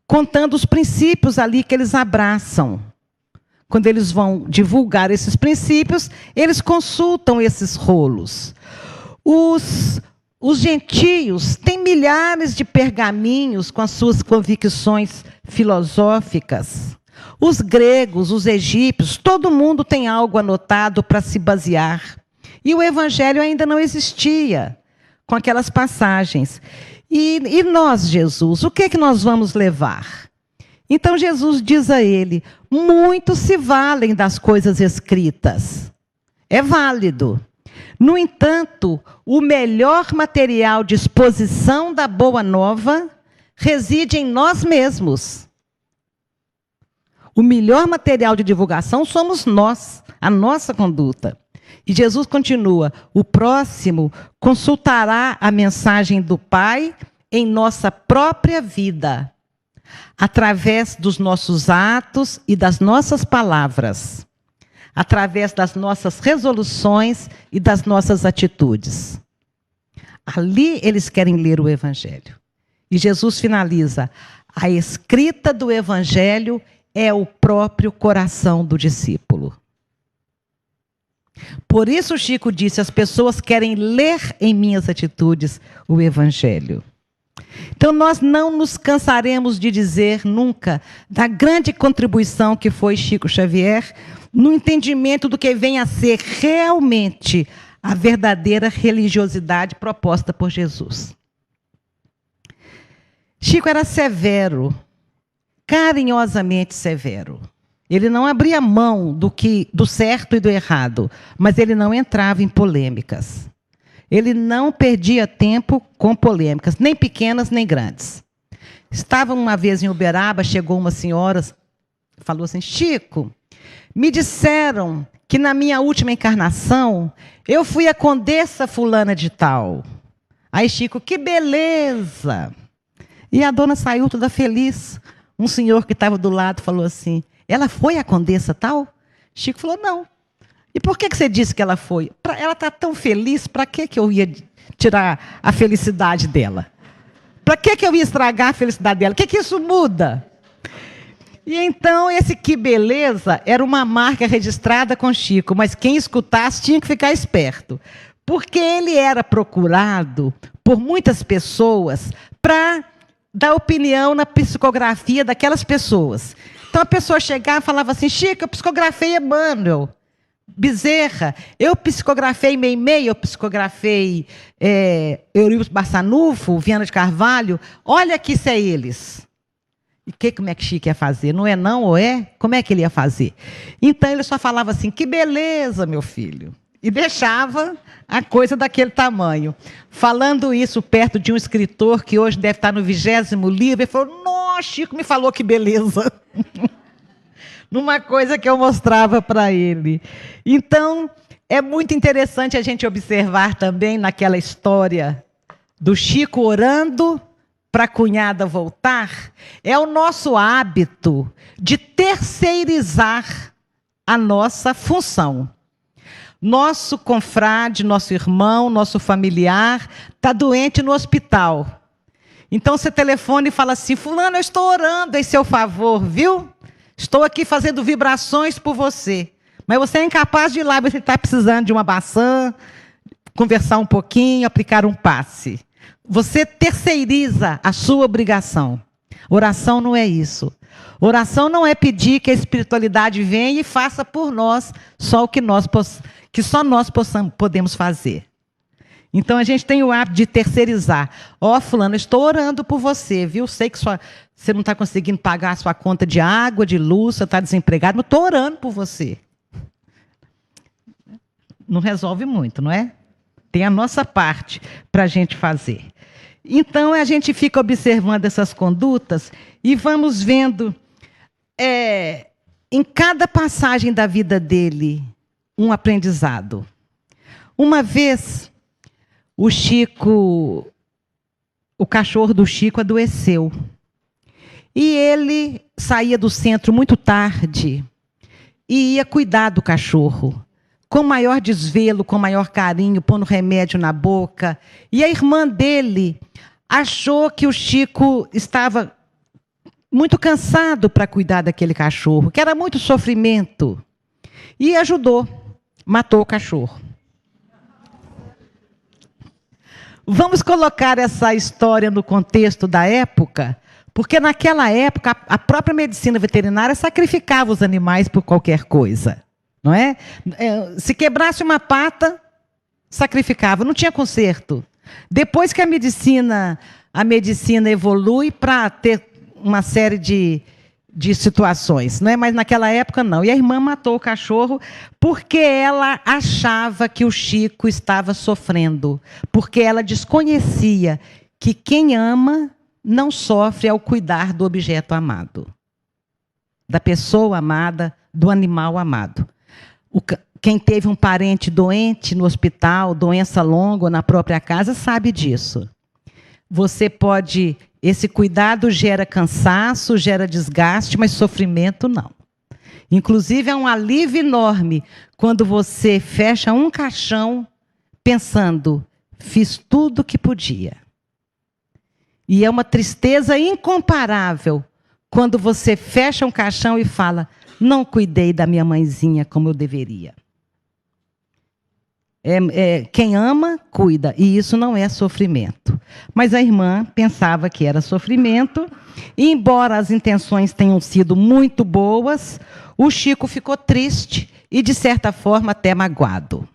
contando os princípios ali que eles abraçam. Quando eles vão divulgar esses princípios, eles consultam esses rolos. Os gentios têm milhares de pergaminhos com as suas convicções filosóficas. Os gregos, os egípcios, todo mundo tem algo anotado para se basear. E o evangelho ainda não existia, com aquelas passagens. E nós, Jesus, o que é que nós vamos levar? Então Jesus diz a ele, muitos se valem das coisas escritas. É válido. No entanto, o melhor material de exposição da Boa Nova reside em nós mesmos. O melhor material de divulgação somos nós, a nossa conduta. E Jesus continua, o próximo consultará a mensagem do Pai em nossa própria vida, através dos nossos atos e das nossas palavras, através das nossas resoluções e das nossas atitudes. Ali eles querem ler o Evangelho. E Jesus finaliza, a escrita do Evangelho é o próprio coração do discípulo. Por isso Chico disse, as pessoas querem ler em minhas atitudes o Evangelho. Então nós não nos cansaremos de dizer nunca da grande contribuição que foi Chico Xavier no entendimento do que vem a ser realmente a verdadeira religiosidade proposta por Jesus. Chico era severo, carinhosamente severo. Ele não abria mão do certo e do errado, mas ele não entrava em polêmicas. Ele não perdia tempo com polêmicas, nem pequenas nem grandes. Estava uma vez em Uberaba, chegou uma senhora, falou assim, Chico, me disseram que na minha última encarnação, eu fui a condessa fulana de tal. Aí Chico, que beleza! E a dona saiu toda feliz. Um senhor que estava do lado falou assim, ela foi a condessa tal? Chico falou, não. E por que você disse que ela foi? Ela está tão feliz, para que eu ia tirar a felicidade dela? Para que eu ia estragar a felicidade dela? O que isso muda? E então, esse que beleza era uma marca registrada com Chico, mas quem escutasse tinha que ficar esperto. Porque ele era procurado por muitas pessoas para dar opinião na psicografia daquelas pessoas. Então a pessoa chegava e falava assim: Chico, eu psicografei Emmanuel, Bezerra, eu psicografei Meimei, eu psicografei Euripides Barçanufo, Viana de Carvalho, olha aqui se é eles. E como é que Chico ia fazer? Não é não ou é? Como é que ele ia fazer? Então ele só falava assim: que beleza, meu filho. E deixava a coisa daquele tamanho. Falando isso perto de um escritor que hoje deve estar no 20º livro, ele falou: nossa, Chico me falou que beleza. Numa coisa que eu mostrava para ele. Então, é muito interessante a gente observar também naquela história do Chico orando para a cunhada voltar, é o nosso hábito de terceirizar a nossa função. Nosso confrade, nosso irmão, nosso familiar está doente no hospital. Então você telefona e fala assim: fulano, eu estou orando em seu favor, viu? Estou aqui fazendo vibrações por você. Mas você é incapaz de ir lá ver se ele está precisando de uma maçã, conversar um pouquinho, aplicar um passe. Você terceiriza a sua obrigação. Oração não é isso. Oração não é pedir que a espiritualidade venha e faça por nós só o que só nós podemos fazer. Então a gente tem o hábito de terceirizar. Ó, fulano, eu estou orando por você, viu? Sei que você não está conseguindo pagar a sua conta de água, de luz, você está desempregado, mas estou orando por você. Não resolve muito, não é? Tem a nossa parte para a gente fazer. Então a gente fica observando essas condutas e vamos vendo em cada passagem da vida dele um aprendizado. Uma vez, o cachorro do Chico adoeceu. E ele saía do centro muito tarde e ia cuidar do cachorro, com maior desvelo, com maior carinho, pondo remédio na boca. E a irmã dele achou que o Chico estava muito cansado para cuidar daquele cachorro, que era muito sofrimento. E ajudou, matou o cachorro. Vamos colocar essa história no contexto da época, porque naquela época a própria medicina veterinária sacrificava os animais por qualquer coisa, não é? Se quebrasse uma pata, sacrificava, não tinha conserto. Depois que a medicina evolui para ter uma série de situações, não é? Mas naquela época não. E a irmã matou o cachorro porque ela achava que o Chico estava sofrendo, porque ela desconhecia que quem ama não sofre ao cuidar do objeto amado, da pessoa amada, do animal amado. Quem teve um parente doente no hospital, doença longa ou na própria casa, sabe disso. Esse cuidado gera cansaço, gera desgaste, mas sofrimento não. Inclusive, é um alívio enorme quando você fecha um caixão pensando: fiz tudo o que podia. E é uma tristeza incomparável quando você fecha um caixão e fala: não cuidei da minha mãezinha como eu deveria. Quem ama, cuida, e isso não é sofrimento. Mas a irmã pensava que era sofrimento, e embora as intenções tenham sido muito boas, o Chico ficou triste e, de certa forma, até magoado.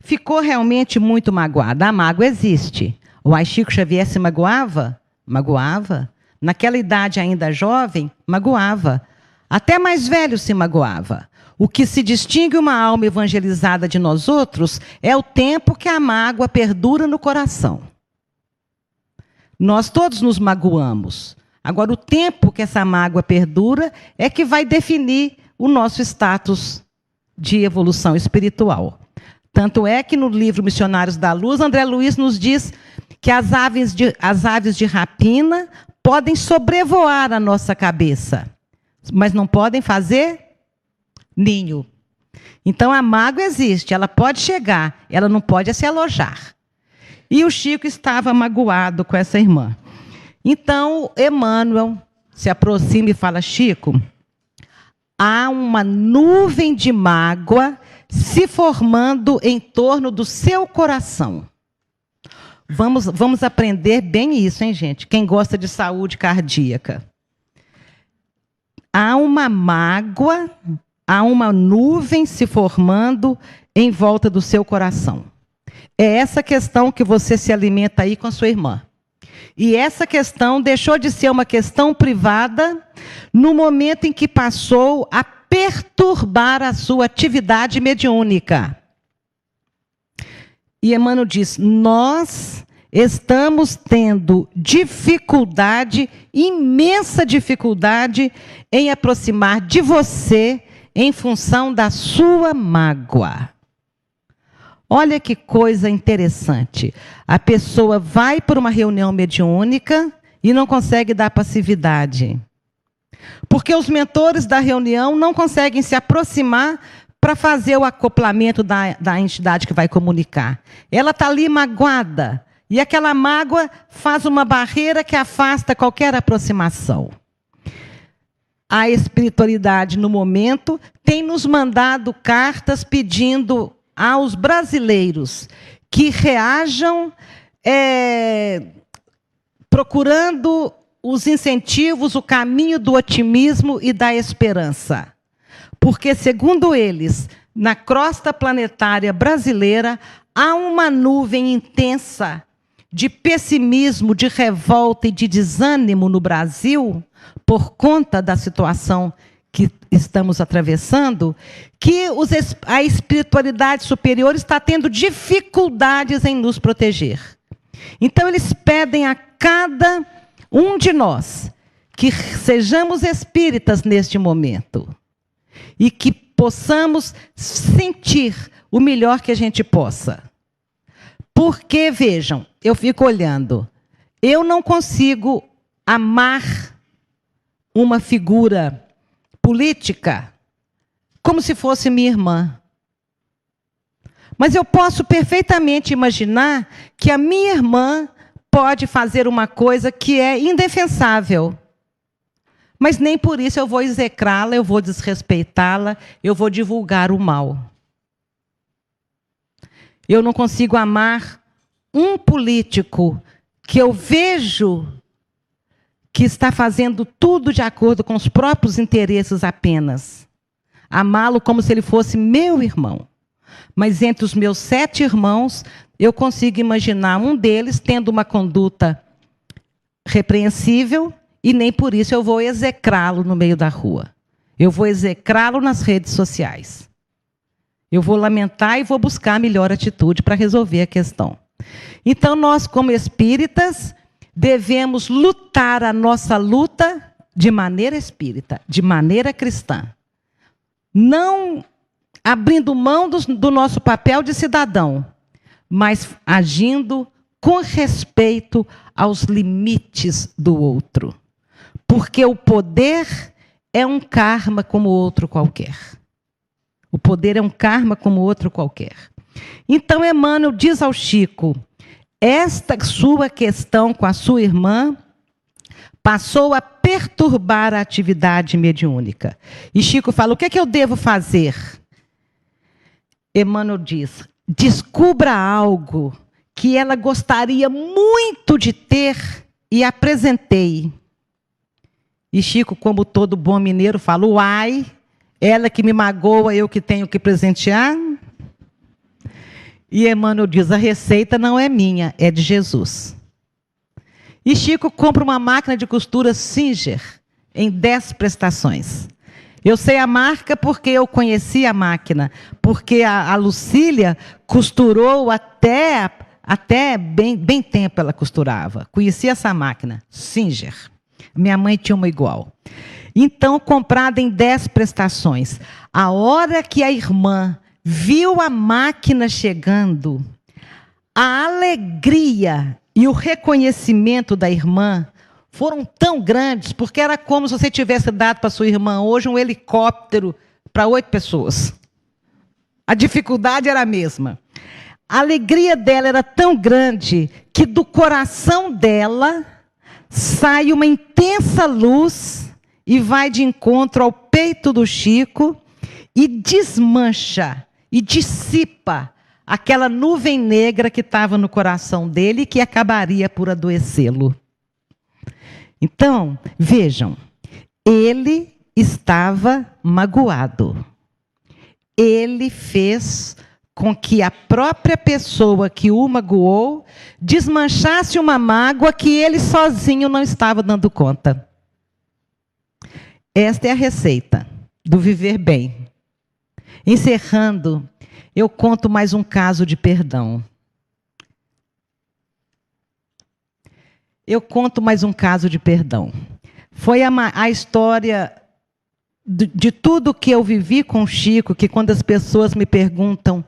Ficou realmente muito magoado. A mágoa existe. O Chico Xavier se magoava? Magoava. Naquela idade ainda jovem, magoava. Até mais velho se magoava. O que se distingue uma alma evangelizada de nós outros é o tempo que a mágoa perdura no coração. Nós todos nos magoamos. Agora, o tempo que essa mágoa perdura é que vai definir o nosso status de evolução espiritual. Tanto é que no livro Missionários da Luz, André Luiz nos diz que as aves de rapina podem sobrevoar a nossa cabeça, mas não podem fazer ninho. Então a mágoa existe, ela pode chegar, ela não pode se alojar. E o Chico estava magoado com essa irmã. Então Emmanuel se aproxima e fala: Chico, há uma nuvem de mágoa se formando em torno do seu coração. Vamos aprender bem isso, hein, gente? Quem gosta de saúde cardíaca. Há uma mágoa, há uma nuvem se formando em volta do seu coração. É essa questão que você se alimenta aí com a sua irmã. E essa questão deixou de ser uma questão privada no momento em que passou a perturbar a sua atividade mediúnica. E Emmanuel diz, nós estamos tendo dificuldade, imensa dificuldade, em aproximar de você em função da sua mágoa. Olha que coisa interessante. A pessoa vai para uma reunião mediúnica e não consegue dar passividade. Porque os mentores da reunião não conseguem se aproximar para fazer o acoplamento da entidade que vai comunicar. Ela está ali magoada. E aquela mágoa faz uma barreira que afasta qualquer aproximação. A espiritualidade, no momento, tem nos mandado cartas pedindo aos brasileiros que reajam, procurando os incentivos, o caminho do otimismo e da esperança. Porque, segundo eles, na crosta planetária brasileira, há uma nuvem intensa de pessimismo, de revolta e de desânimo no Brasil, por conta da situação que estamos atravessando, que a espiritualidade superior está tendo dificuldades em nos proteger. Então, eles pedem a cada um de nós que sejamos espíritas neste momento e que possamos sentir o melhor que a gente possa. Porque, vejam, eu fico olhando, eu não consigo amar uma figura política como se fosse minha irmã. Mas eu posso perfeitamente imaginar que a minha irmã pode fazer uma coisa que é indefensável. Mas nem por isso eu vou execrá-la, eu vou desrespeitá-la, eu vou divulgar o mal. Eu não consigo amar um político que eu vejo que está fazendo tudo de acordo com os próprios interesses apenas. Amá-lo como se ele fosse meu irmão. Mas entre os meus 7 irmãos, eu consigo imaginar um deles tendo uma conduta repreensível e nem por isso eu vou execrá-lo no meio da rua. Eu vou execrá-lo nas redes sociais. Eu vou lamentar e vou buscar a melhor atitude para resolver a questão. Então, nós, como espíritas, devemos lutar a nossa luta de maneira espírita, de maneira cristã. Não abrindo mão do nosso papel de cidadão, mas agindo com respeito aos limites do outro. Porque o poder é um karma como outro qualquer. O poder é um karma como outro qualquer. Então, Emmanuel diz ao Chico, esta sua questão com a sua irmã passou a perturbar a atividade mediúnica. E Chico fala, o que é que eu devo fazer? Emmanuel diz, descubra algo que ela gostaria muito de ter e apresentei. E Chico, como todo bom mineiro, fala, uai, ela que me magoa, eu que tenho que presentear? E Emmanuel diz, a receita não é minha, é de Jesus. E Chico compra uma máquina de costura Singer em 10 prestações. Eu sei a marca porque eu conheci a máquina, porque a Lucília costurou até bem tempo ela costurava. Conheci essa máquina, Singer. Minha mãe tinha uma igual. Então, comprada em 10 prestações. A hora que a irmã viu a máquina chegando, a alegria e o reconhecimento da irmã foram tão grandes, porque era como se você tivesse dado para sua irmã hoje um helicóptero para 8 pessoas. A dificuldade era a mesma. A alegria dela era tão grande que do coração dela sai uma intensa luz e vai de encontro ao peito do Chico e desmancha e dissipa aquela nuvem negra que estava no coração dele e que acabaria por adoecê-lo. Então, vejam, ele estava magoado. Ele fez com que a própria pessoa que o magoou desmanchasse uma mágoa que ele sozinho não estava dando conta. Esta é a receita do viver bem. Encerrando, eu conto mais um caso de perdão. Foi a história de tudo que eu vivi com o Chico, que quando as pessoas me perguntam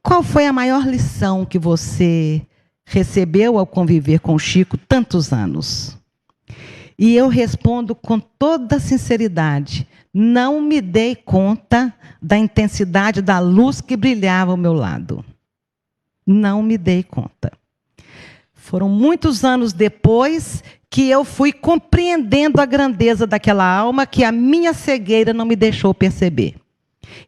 qual foi a maior lição que você recebeu ao conviver com o Chico tantos anos? E eu respondo com toda sinceridade, não me dei conta da intensidade da luz que brilhava ao meu lado. Não me dei conta. Foram muitos anos depois que eu fui compreendendo a grandeza daquela alma que a minha cegueira não me deixou perceber.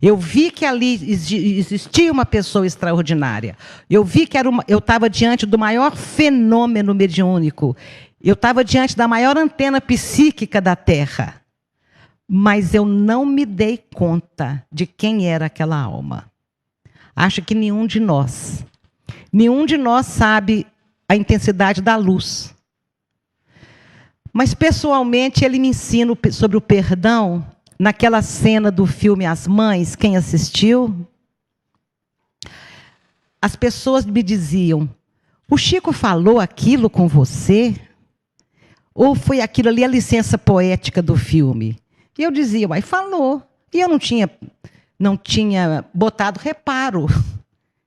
Eu vi que ali existia uma pessoa extraordinária. Eu vi que eu estava diante do maior fenômeno mediúnico. Eu estava diante da maior antena psíquica da Terra. Mas eu não me dei conta de quem era aquela alma. Acho que nenhum de nós sabe a intensidade da luz. Mas, pessoalmente, ele me ensina sobre o perdão naquela cena do filme As Mães. Quem assistiu? As pessoas me diziam, o Chico falou aquilo com você? Ou foi aquilo ali a licença poética do filme? E eu dizia, uai, falou. E eu não tinha botado reparo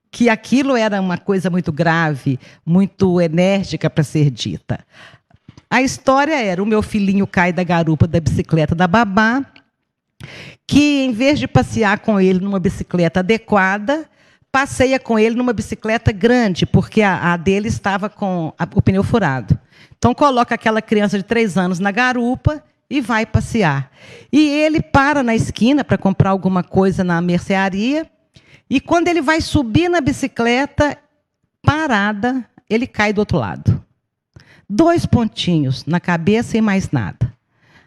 que aquilo era uma coisa muito grave, muito enérgica para ser dita. A história era, o meu filhinho cai da garupa da bicicleta da babá, que, em vez de passear com ele numa bicicleta adequada, passeia com ele numa bicicleta grande, porque a dele estava com o pneu furado. Então, coloca aquela criança de 3 anos na garupa e vai passear. E ele para na esquina para comprar alguma coisa na mercearia, e quando ele vai subir na bicicleta, parada, ele cai do outro lado. 2 pontinhos na cabeça e mais nada.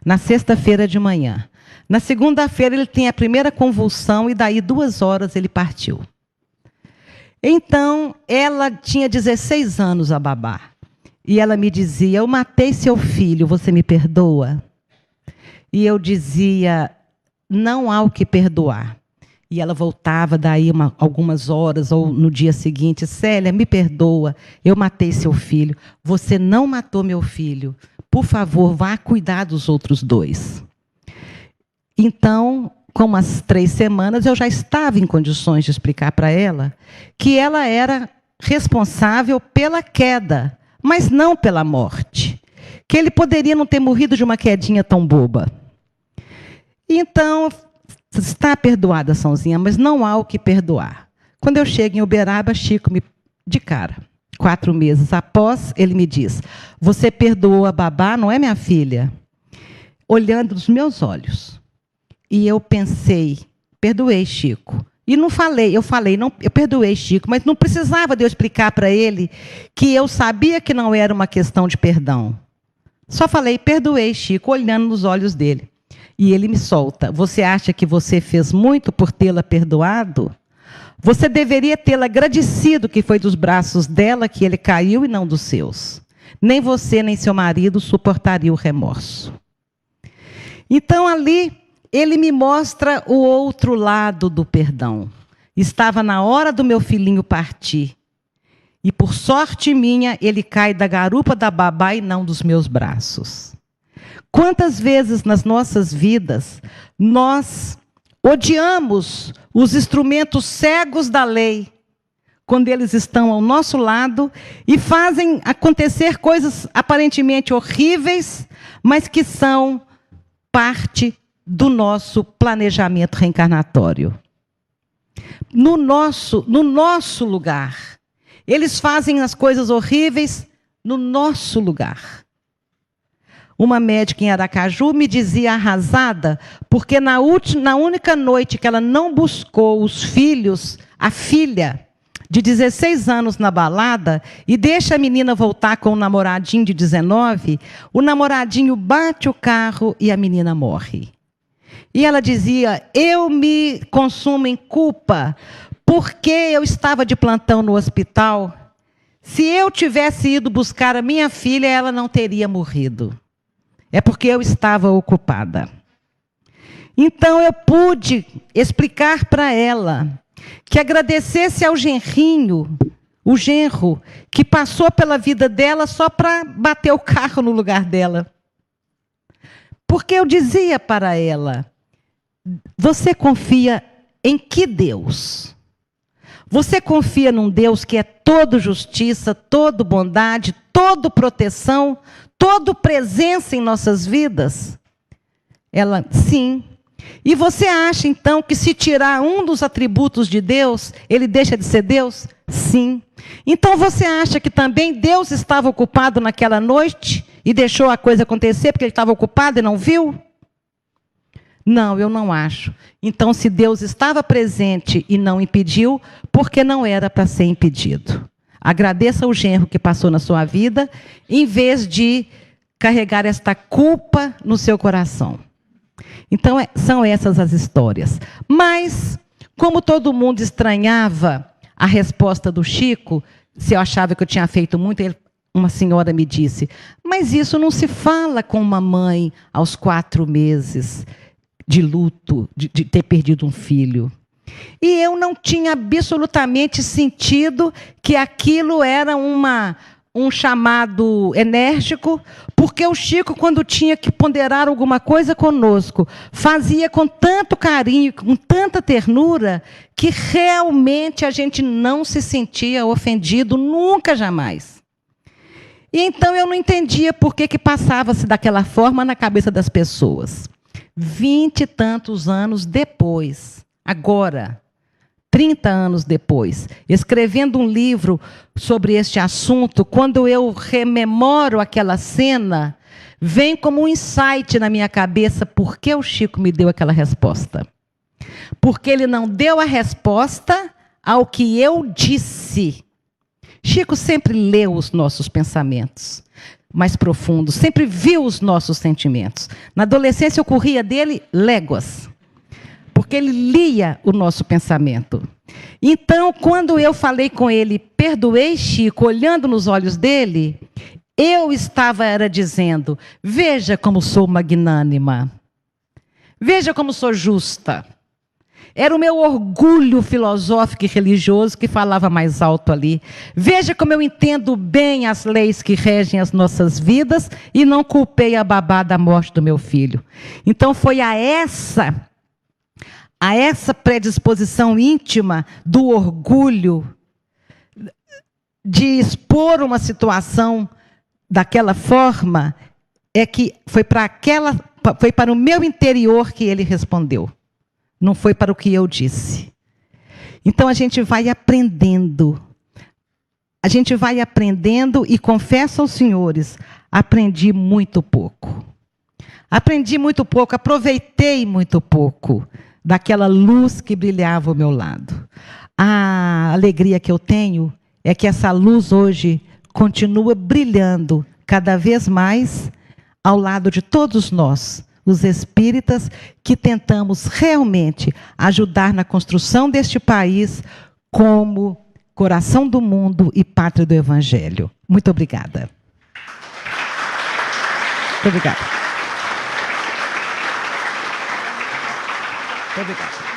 Na sexta-feira de manhã. Na segunda-feira ele tem a primeira convulsão e daí 2 horas ele partiu. Então, ela tinha 16 anos, a babá. E ela me dizia, eu matei seu filho, você me perdoa? E eu dizia, não há o que perdoar. E ela voltava daí algumas horas, ou no dia seguinte, Célia, me perdoa, eu matei seu filho. Você não matou meu filho. Por favor, vá cuidar dos outros 2. Então, com umas 3 semanas, eu já estava em condições de explicar para ela que ela era responsável pela queda, mas não pela morte. Que ele poderia não ter morrido de uma quedinha tão boba. Então, está perdoada, Sãozinha, mas não há o que perdoar. Quando eu chego em Uberaba, Chico me de cara. 4 meses após, ele me diz, você perdoou a babá, não é, minha filha? Olhando nos meus olhos. E eu pensei, perdoei, Chico. E não falei, eu perdoei, Chico, mas não precisava de eu explicar para ele que eu sabia que não era uma questão de perdão. Só falei, perdoei, Chico, olhando nos olhos dele. E ele me solta, você acha que você fez muito por tê-la perdoado? Você deveria tê-la agradecido que foi dos braços dela que ele caiu e não dos seus. Nem você, nem seu marido suportaria o remorso. Então, ali, ele me mostra o outro lado do perdão. Estava na hora do meu filhinho partir. E, por sorte minha, ele cai da garupa da babá e não dos meus braços. Quantas vezes nas nossas vidas nós odiamos os instrumentos cegos da lei, quando eles estão ao nosso lado e fazem acontecer coisas aparentemente horríveis, mas que são parte do nosso planejamento reencarnatório. No nosso lugar. Eles fazem as coisas horríveis no nosso lugar. uma médica em Aracaju, me dizia arrasada, porque na única noite que ela não buscou os filhos, a filha de 16 anos na balada, e deixa a menina voltar com o namoradinho de 19, o namoradinho bate o carro e a menina morre. E ela dizia, eu me consumo em culpa, porque eu estava de plantão no hospital. Se eu tivesse ido buscar a minha filha, ela não teria morrido. É porque eu estava ocupada. Então eu pude explicar para ela que agradecesse ao genrinho, o genro, que passou pela vida dela só para bater o carro no lugar dela. Porque eu dizia para ela, você confia em que Deus? Você confia num Deus que é todo justiça, todo bondade, todo proteção, todo presença em nossas vidas? Ela, sim. E você acha, então, que se tirar um dos atributos de Deus, ele deixa de ser Deus? Sim. Então você acha que também Deus estava ocupado naquela noite e deixou a coisa acontecer porque ele estava ocupado e não viu? Não, eu não acho. Então, se Deus estava presente e não impediu, porque não era para ser impedido. Agradeça o genro que passou na sua vida, em vez de carregar esta culpa no seu coração. Então, são essas as histórias. Mas, como todo mundo estranhava a resposta do Chico, se eu achava que eu tinha feito muito, uma senhora me disse, mas isso não se fala com uma mãe aos 4 meses de luto, de ter perdido um filho. E eu não tinha absolutamente sentido que aquilo era um chamado enérgico, porque o Chico, quando tinha que ponderar alguma coisa conosco, fazia com tanto carinho, com tanta ternura, que realmente a gente não se sentia ofendido, nunca, jamais. E então eu não entendia por que passava-se daquela forma na cabeça das pessoas. 20 e tantos anos depois, agora, 30 anos depois, escrevendo um livro sobre este assunto, quando eu rememoro aquela cena, vem como um insight na minha cabeça, por que o Chico me deu aquela resposta? Porque ele não deu a resposta ao que eu disse. Chico sempre leu os nossos pensamentos mais profundos, sempre viu os nossos sentimentos. Na adolescência eu corria dele léguas, porque ele lia o nosso pensamento. Então, quando eu falei com ele, perdoei Chico, olhando nos olhos dele, eu estava dizendo, veja como sou magnânima, veja como sou justa. Era o meu orgulho filosófico e religioso que falava mais alto ali. Veja como eu entendo bem as leis que regem as nossas vidas e não culpei a babá da morte do meu filho. Então foi a essa predisposição íntima do orgulho de expor uma situação daquela forma, é que foi para o meu interior que ele respondeu. Não foi para o que eu disse. Então, a gente vai aprendendo. A gente vai aprendendo e confesso aos senhores, aprendi muito pouco. Aprendi muito pouco, aproveitei muito pouco daquela luz que brilhava ao meu lado. A alegria que eu tenho é que essa luz hoje continua brilhando cada vez mais ao lado de todos nós, os espíritas que tentamos realmente ajudar na construção deste país como coração do mundo e pátria do Evangelho. Muito obrigada. Muito obrigada. Muito obrigada.